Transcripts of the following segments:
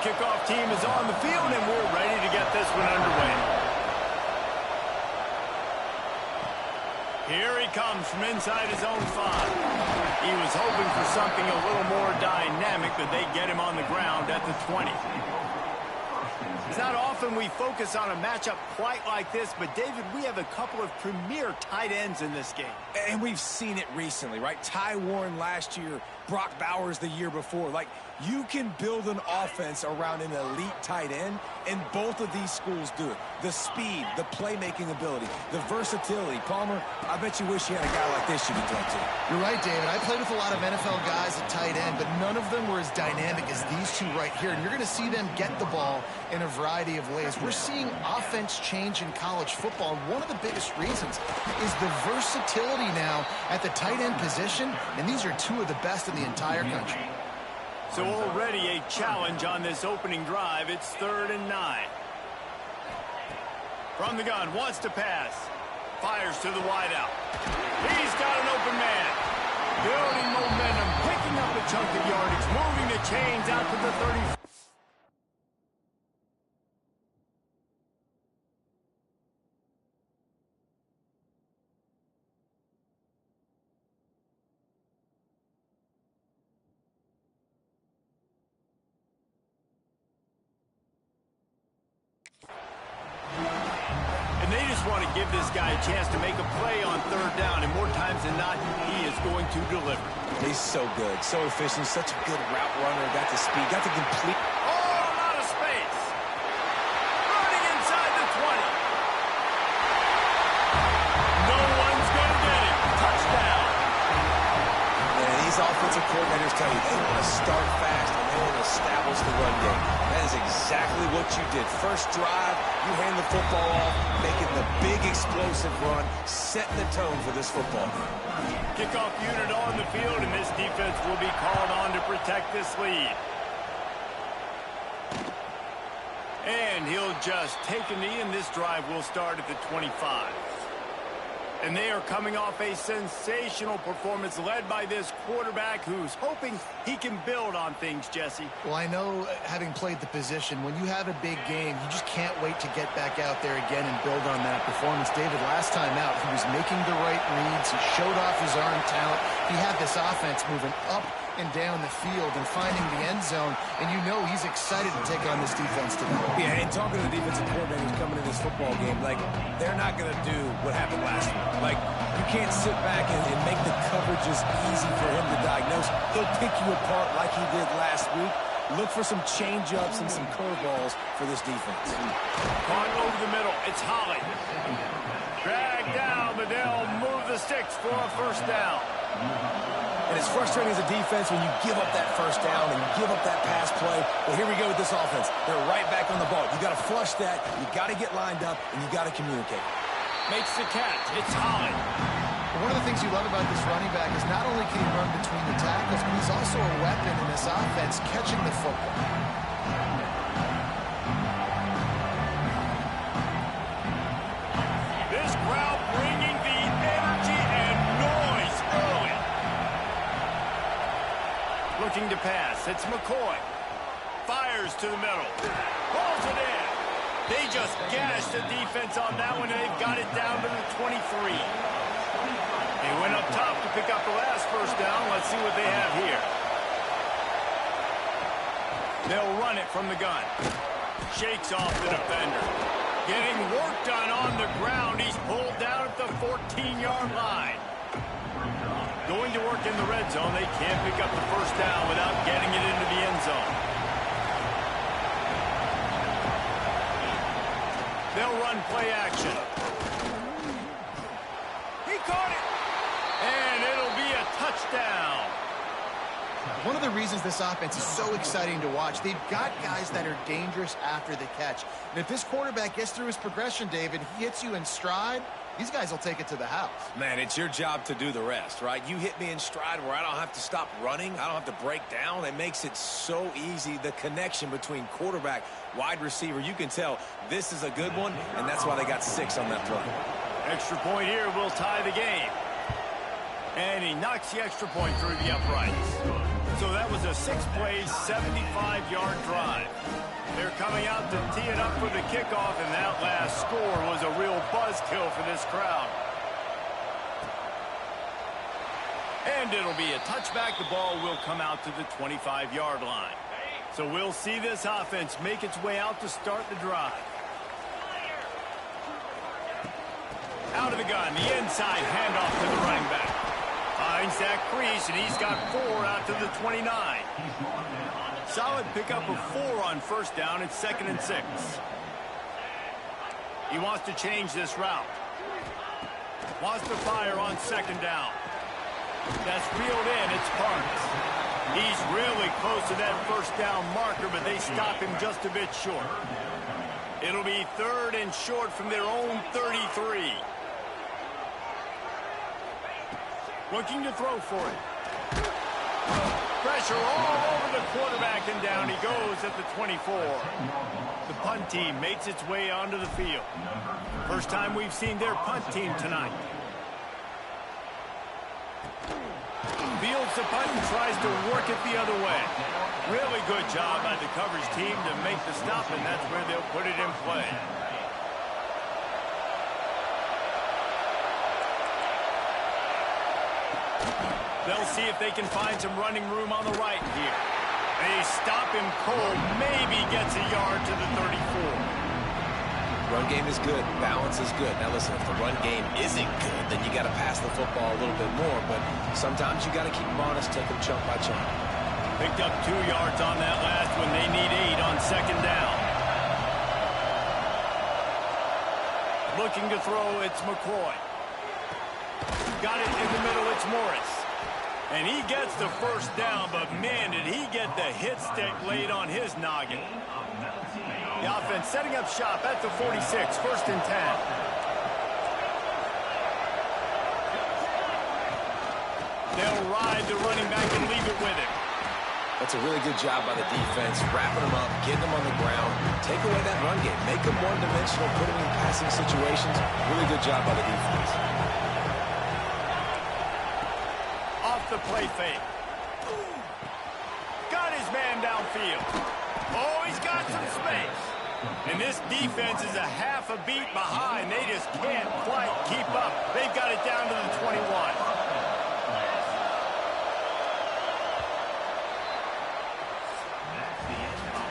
Kickoff team is on the field, and we're ready to get this one underway. Here he comes from inside his own 5. He was hoping for something a little more dynamic, but they get him on the ground at the 20. It's not often we focus on a matchup quite like this, but David, we have a couple of premier tight ends in this game. And we've seen it recently, right? Ty Warren last year, Brock Bowers the year before. Like, you can build an offense around an elite tight end, and both of these schools do it. The speed, the playmaking ability, the versatility. Palmer, I bet you wish you had a guy like this you could talk to. You're right, David. I played with a lot of NFL guys at tight end, but none of them were as dynamic as these two right here. And you're going to see them get the ball in a variety of ways. We're seeing offense change in college football. One of the biggest reasons is the versatility now at the tight end position, and these are two of the best in the entire country. So already a challenge on this opening drive. It's 3rd and 9. From the gun, wants to pass. Fires to the wideout. He's got an open man. Building momentum, picking up a chunk of yardage, moving the chains out to the 30. They just want to give this guy a chance to make a play on 3rd down, and more times than not, he is going to deliver. He's so good, so efficient, such a good route runner, got the speed, got the complete... Oh, a lot of space. Running inside the 20. No one's going to get him. Touchdown. And these offensive coordinators tell you they want to start fast and they want to establish the run game. That is exactly what you did. First drive, you hand the football off, making the big explosive run, setting the tone for this football game. Kickoff unit on the field, and this defense will be called on to protect this lead. And he'll just take a knee, and this drive will start at the 25. And they are coming off a sensational performance led by this quarterback who's hoping he can build on things, Jesse. Well, I know, having played the position, when you have a big game, you just can't wait to get back out there again and build on that performance. David, last time out, he was making the right reads. He showed off his arm talent. He had this offense moving up and down the field and finding the end zone, and you know he's excited to take on this defense today. Yeah, and talking to the defensive coordinators coming in this football game, like, they're not going to do what happened last week. Like, you can't sit back and make the coverages easy for him to diagnose. He'll pick you apart like he did last week. Look for some change-ups and some curveballs for this defense. Caught over the middle. It's Holly. Dragged down, but they'll move the sticks for a 1st down. And it's frustrating as a defense when you give up that 1st down and you give up that pass play. But here we go with this offense. They're right back on the ball. You got to flush that. You got to get lined up, and you got to communicate. Makes the catch. It's Holly. One of the things you love about this running back is not only can he run between the tackles, but he's also a weapon in this offense catching the football. This crowd bringing the energy and noise early. Looking to pass. It's McCoy. Fires to the middle. Pulls it in. They just gashed the defense on that one, and they've got it down to the 23. They went up top to pick up the last 1st down. Let's see what they have here. They'll run it from the gun. Shakes off the defender. Getting work done on the ground. He's pulled down at the 14-yard line. Going to work in the red zone. They can't pick up the 1st down without getting it into the end zone. They'll run play action. He caught it. And it'll be a touchdown. touchdown. One of the reasons this offense is so exciting to watch, they've got guys that are dangerous after the catch. And if this quarterback gets through his progression, David, he hits you in stride, these guys will take it to the house. Man, it's your job to do the rest, right? You hit me in stride where I don't have to stop running. I don't have to break down. It makes it so easy, the connection between quarterback, wide receiver. You can tell this is a good one, and that's why they got 6 on that play. Extra point here will tie the game. And he knocks the extra point through the uprights. So that was a 6-play, 75-yard drive. They're coming out to tee it up for the kickoff, and that last score was a real buzzkill for this crowd. And it'll be a touchback. The ball will come out to the 25-yard line. So we'll see this offense make its way out to start the drive. Out of the gun, the inside handoff to the running back. Finds that crease, and he's got 4 out to the 29. Solid pickup of 4 on first down. It's 2nd and 6. He wants to change this route. Wants to fire on 2nd down. That's reeled in. It's Parks. He's really close to that first down marker, but they stop him just a bit short. It'll be 3rd and short from their own 33. Looking to throw for it. Pressure all over the quarterback, and down he goes at the 24. The punt team makes its way onto the field. First time we've seen their punt team tonight. Fields the punt and tries to work it the other way. Really good job by the coverage team to make the stop, and that's where they'll put it in play. They'll see if they can find some running room on the right here. They stop him cold, maybe gets a yard to the 34. Run game is good. Balance is good. Now, listen, if the run game isn't good, then you got to pass the football a little bit more. But sometimes you got to keep them honest, take them chunk by chunk. Picked up 2 yards on that last one. They need 8 on 2nd down. Looking to throw, it's McCoy. Got it in the middle, it's Morris. And he gets the first down, but man, did he get the hit stick laid on his noggin. The offense setting up shop at the 46, 1st and 10. They'll ride the running back and leave it with him. That's a really good job by the defense, wrapping them up, getting them on the ground, take away that run game, make them one-dimensional, put them in passing situations. Really good job by the defense. The play fake. Got his man downfield. Oh, he's got some space. And this defense is a half a beat behind. They just can't quite keep up. They've got it down to the 21.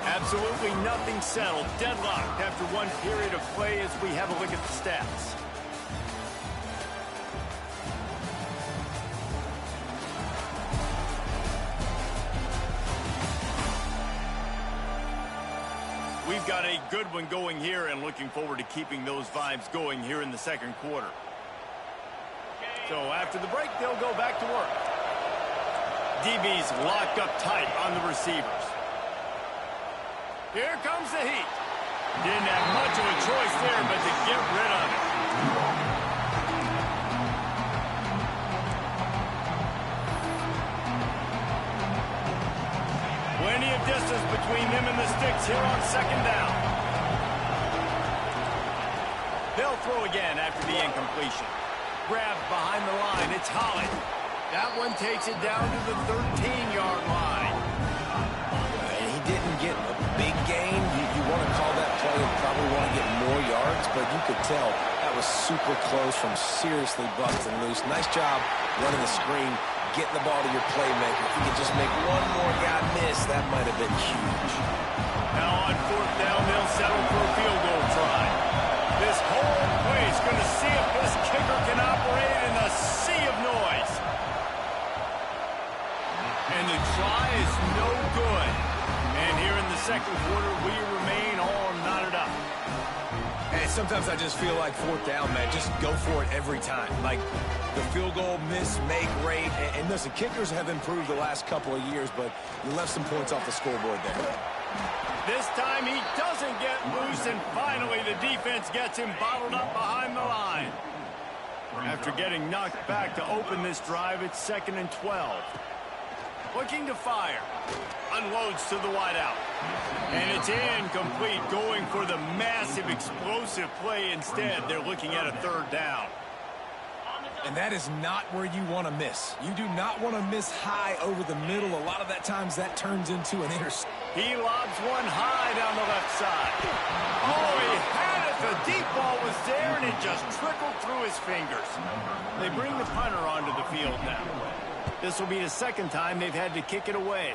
Absolutely nothing settled. Deadlocked after one period of play as we have a look at the stats. We've got a good one going here and looking forward to keeping those vibes going here in the 2nd quarter. So after the break, they'll go back to work. DB's locked up tight on the receivers. Here comes the heat. Didn't have much of a choice there but to get rid of it. Plenty of distance between them and the sticks here on 2nd down. They'll throw again after the incompletion. Grabbed behind the line. It's Holland. That one takes it down to the 13-yard line. He didn't get a big gain. You want to call that play and probably want to get more yards, but you could tell that was super close from seriously busting loose. Nice job running the screen, getting the ball to your playmaker. If you could just make one more guy miss, that might have been huge. Now on 4th down, they'll settle for a field goal try. This whole place going to see if this kicker can operate in a sea of noise. And the try is no good. And here in the 2nd quarter, we remain all knotted up. And sometimes I just feel like fourth down, man, just go for it every time. Like the field goal miss, make rate. And listen, kickers have improved the last couple of years, but you left some points off the scoreboard there. This time he doesn't get loose, and finally the defense gets him bottled up behind the line. After getting knocked back to open this drive, it's 2nd and 12. Looking to fire. Unloads to the wideout. And it's incomplete, going for the massive explosive play instead. They're looking at a 3rd down. And that is not where you want to miss. You do not want to miss high over the middle. A lot of that times that turns into an interception. He lobs one high down the left side. Oh, he had it. The deep ball was there, and it just trickled through his fingers. They bring the punter onto the field now. This will be the 2nd time they've had to kick it away.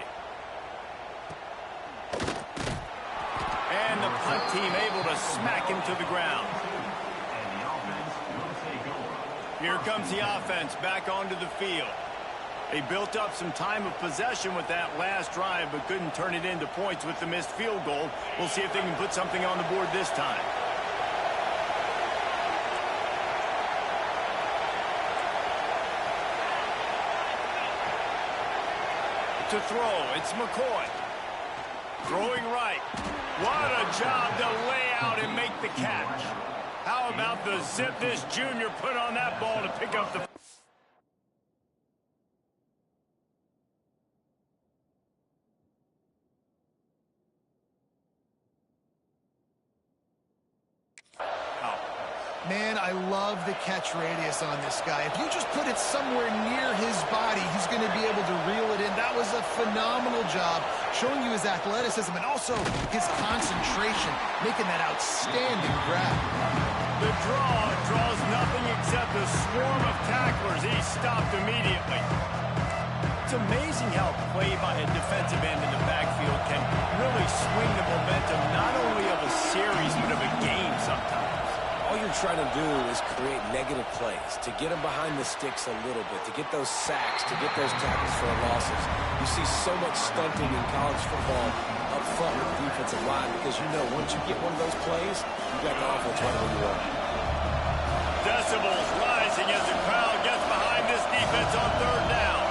And the punt team able to smack him to the ground. Here comes the offense back onto the field. They built up some time of possession with that last drive, but couldn't turn it into points with the missed field goal. We'll see if they can put something on the board this time. To throw, it's McCoy. Throwing right. What a job to lay out and make the catch. How about the zip this junior put on that ball to pick up the... Man, I love the catch radius on this guy. If you just put it somewhere near his body, he's going to be able to reel it in. That was a phenomenal job, showing you his athleticism and also his concentration, making that outstanding grab. The draw draws nothing except a swarm of tacklers. He's stopped immediately. It's amazing how play by a defensive end in the backfield can really swing the momentum not only of a series but of a game sometimes. All you're trying to do is create negative plays, to get them behind the sticks a little bit, to get those sacks, to get those tackles for losses. You see so much stunting in college football up front with the defensive line because you know once you get one of those plays, you got the offense right where you are. Decibels rising as the crowd gets behind this defense on 3rd down.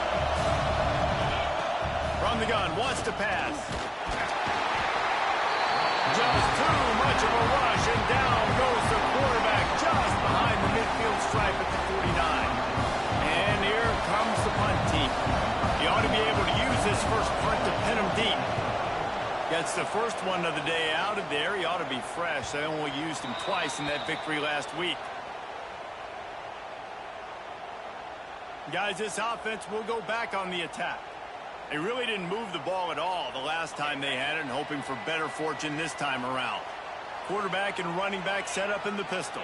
From the gun, wants to pass. Just too much of a rush, and down goes the quarterback just behind the midfield stripe at the 49. And here comes the punt team. He ought to be able to use this first punt to pin him deep. Gets the first one of the day out of there. He ought to be fresh. They only used him twice in that victory last week. Guys, this offense will go back on the attack. They really didn't move the ball at all the last time they had it, and hoping for better fortune this time around. Quarterback and running back set up in the pistol.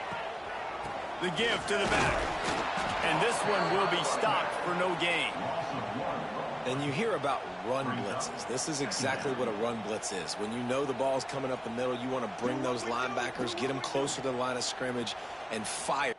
The give to the back. And this one will be stopped for no gain. And you hear about run blitzes. This is exactly what a run blitz is. When you know the ball's coming up the middle, you want to bring those linebackers, get them closer to the line of scrimmage, and fire.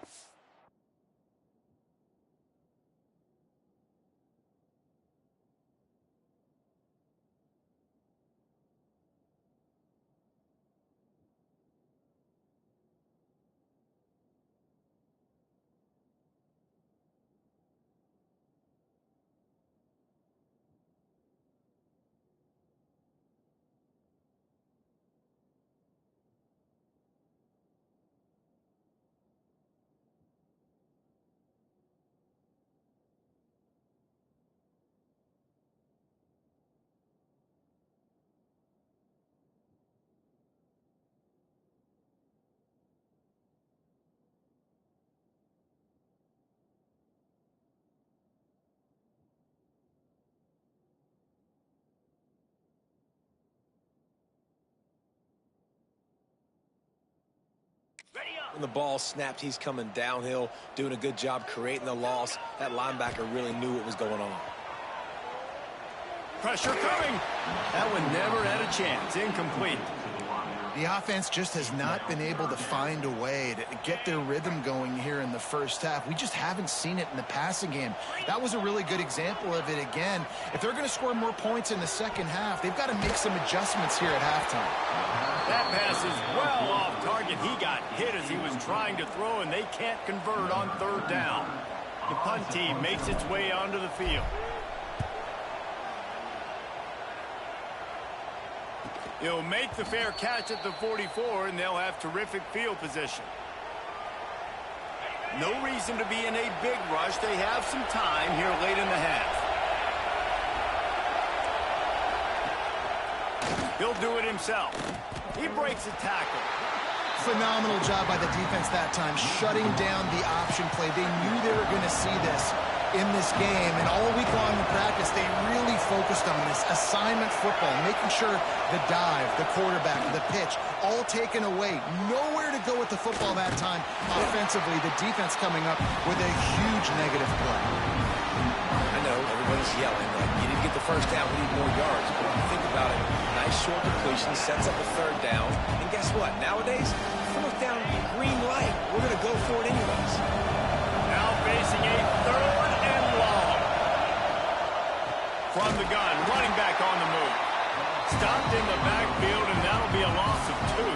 When the ball snapped, he's coming downhill, doing a good job creating the loss. That linebacker really knew what was going on. Pressure coming. That one never had a chance. Incomplete. The offense just has not been able to find a way to get their rhythm going here in the first half. We just haven't seen it in the passing game. That was a really good example of it again. If they're going to score more points in the second half, they've got to make some adjustments here at halftime. That pass is well off target. He got hit as he was trying to throw, and they can't convert on third down. The punt team makes its way onto the field. He'll make the fair catch at the 44, and they'll have terrific field position. No reason to be in a big rush. They have some time here late in the half. He'll do it himself. He breaks a tackle. Phenomenal job by the defense that time, shutting down the option play. They knew they were going to see this in this game, and all week long in practice, they really focused on this assignment football, making sure the dive, the quarterback, the pitch, all taken away. Nowhere to go with the football that time. Offensively, the defense coming up with a huge negative play. I know, everybody's yelling. Like, you didn't get the first down, we need more yards. But when you think about it, nice short completion, sets up a third down. And guess what? Nowadays, fourth down, green light. We're going to go for it anyways. Now facing a third and long. From the gun, running back on the move. Stopped in the backfield, and that'll be a loss of 2.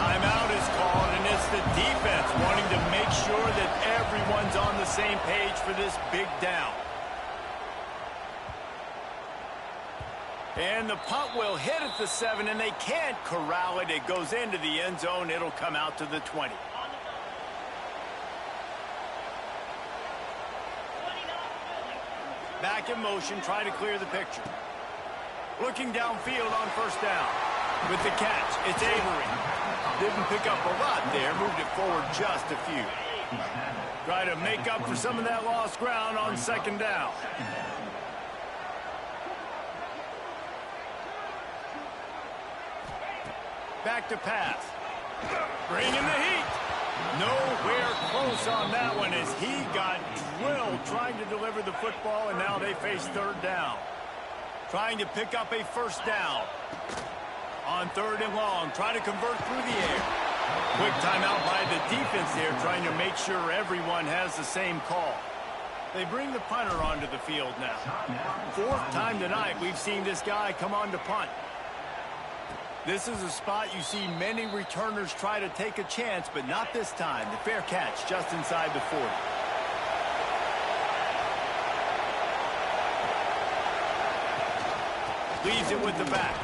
Timeout is called, and it's the defense wanting to make sure that everyone's on the same page for this big down. And the punt will hit at the 7, and they can't corral it. It goes into the end zone. It'll come out to the 20. Back in motion, try to clear the picture. Looking downfield on first down. With the catch, it's Avery. Didn't pick up a lot there, moved it forward just a few. Try to make up for some of that lost ground on second down. Back to pass. Bringing the heat. Nowhere close on that one as he got drilled trying to deliver the football, and now they face third down. Trying to pick up a first down. On third and long, try to convert through the air. Quick timeout by the defense there, trying to make sure everyone has the same call. They bring the punter onto the field now. Fourth time tonight we've seen this guy come on to punt. This is a spot you see many returners try to take a chance, but not this time. The fair catch just inside the 40. Leaves it with the back.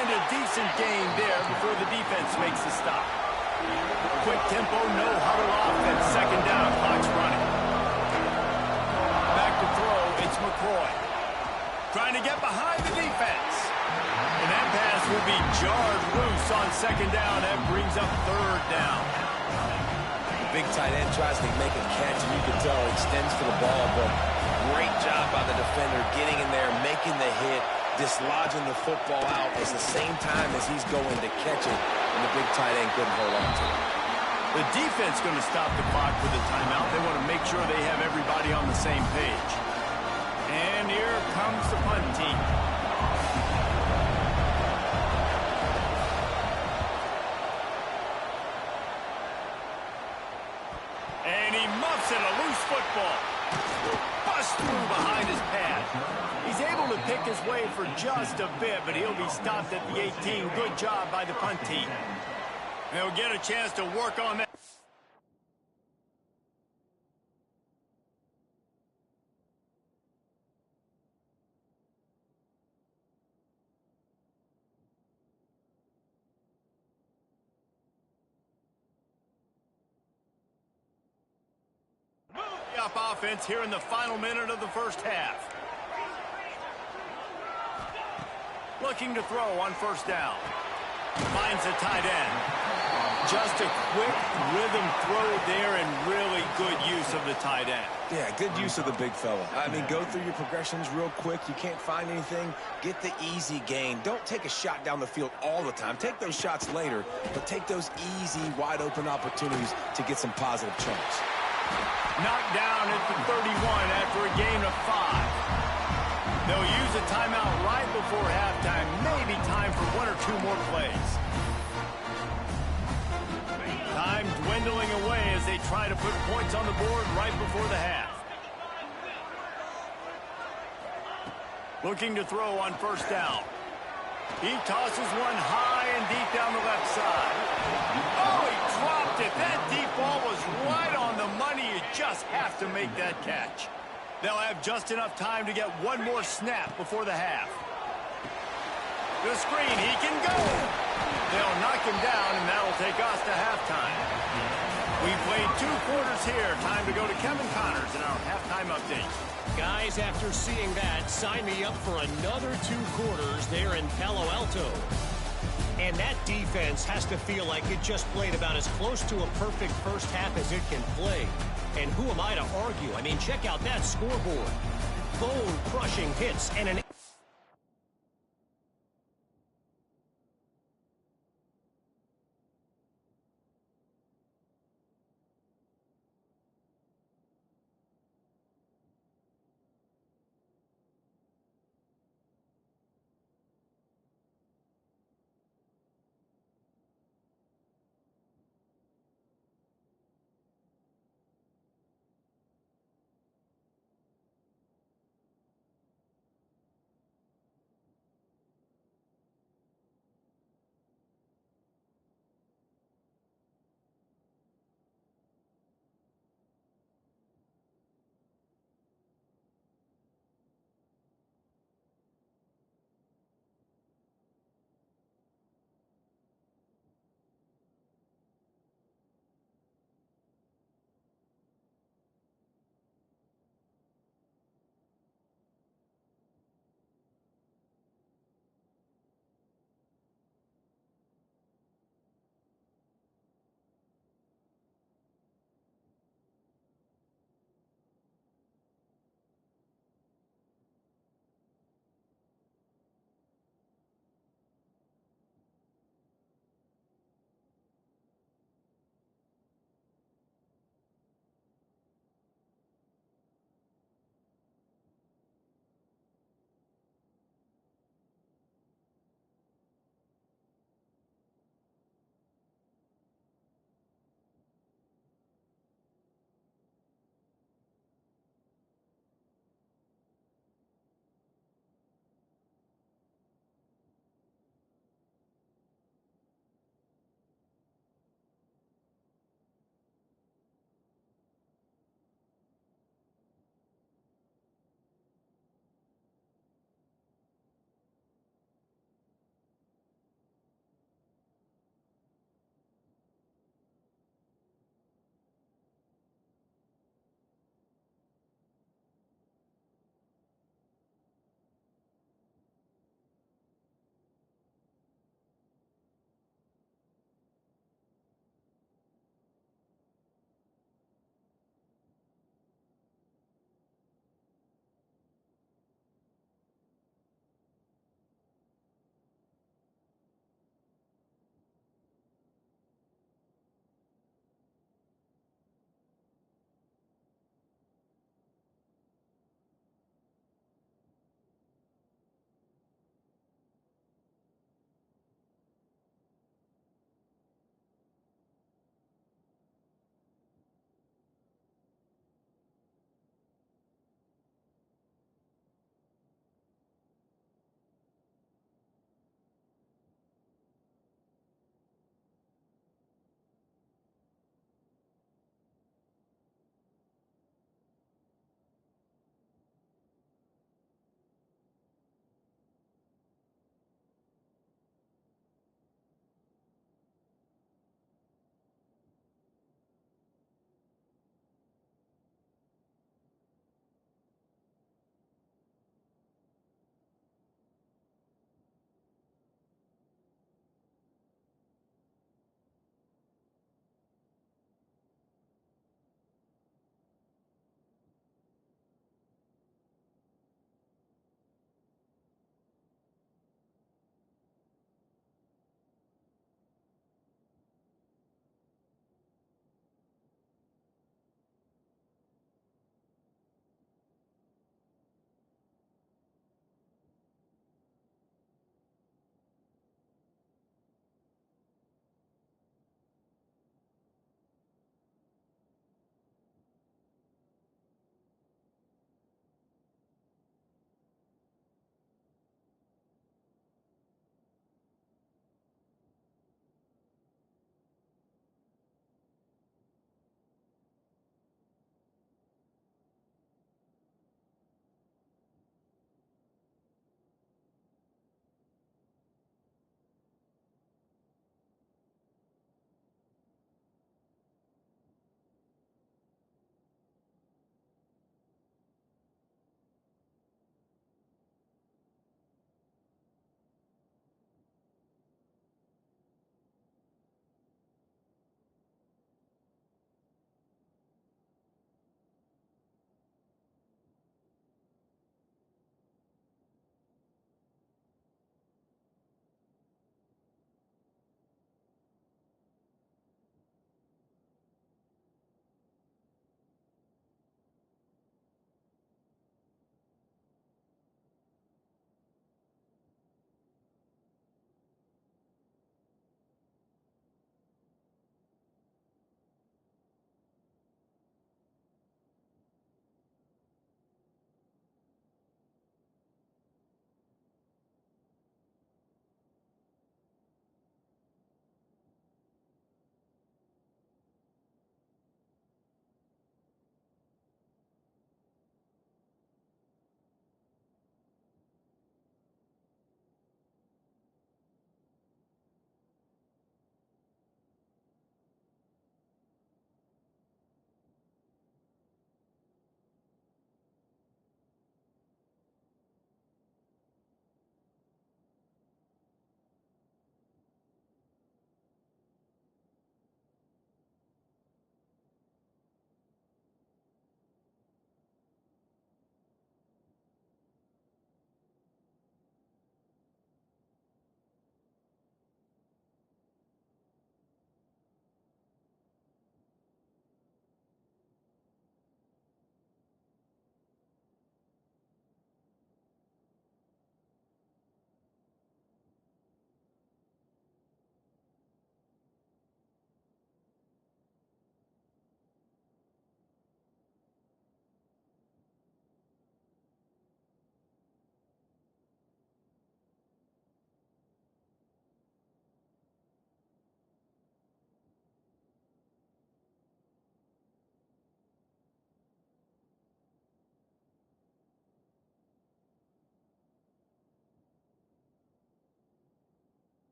And a decent gain there before the defense makes the stop. Quick tempo, no huddle offense. Second down, clock's running. Back to throw, it's McCoy. Trying to get behind the defense. And that pass will be jarred loose on second down. That brings up third down. Big tight end tries to make a catch, and you can tell he extends for the ball, but great job by the defender getting in there, making the hit, dislodging the football out at the same time as he's going to catch it, and the big tight end couldn't hold on to it. The defense going to stop the clock with a timeout. They want to make sure they have everybody on the same page. And here comes the punt team. And he muffs it, a loose football. Bust through behind his pad. He's able to pick his way for just a bit, but he'll be stopped at the 18. Good job by the punt team. They'll get a chance to work on that. Up offense here in the final minute of the first half. Looking to throw on first down. Finds a tight end. Just a quick rhythm throw there and really good use of the tight end. Yeah, good use of the big fella. I mean, go through your progressions real quick. You can't find anything. Get the easy gain. Don't take a shot down the field all the time. Take those shots later, but take those easy, wide-open opportunities to get some positive chunks. Knocked down at the 31 after a gain of 5. They'll use a timeout right before halftime. Maybe time for one or two more plays. Time dwindling away as they try to put points on the board right before the half. Looking to throw on first down. He tosses one high and deep down the left side. Oh, he dropped it. That deep ball was right on the money. You just have to make that catch. They'll have just enough time to get one more snap before the half. The screen, he can go. They'll knock him down, and that'll take us to halftime. We played 2 quarters here. Time to go to Kevin Connors in our halftime update. Guys, after seeing that, sign me up for another 2 quarters there in Palo Alto. And that defense has to feel like it just played about as close to a perfect first half as it can play. And who am I to argue? I mean, check out that scoreboard. Bone-crushing hits and an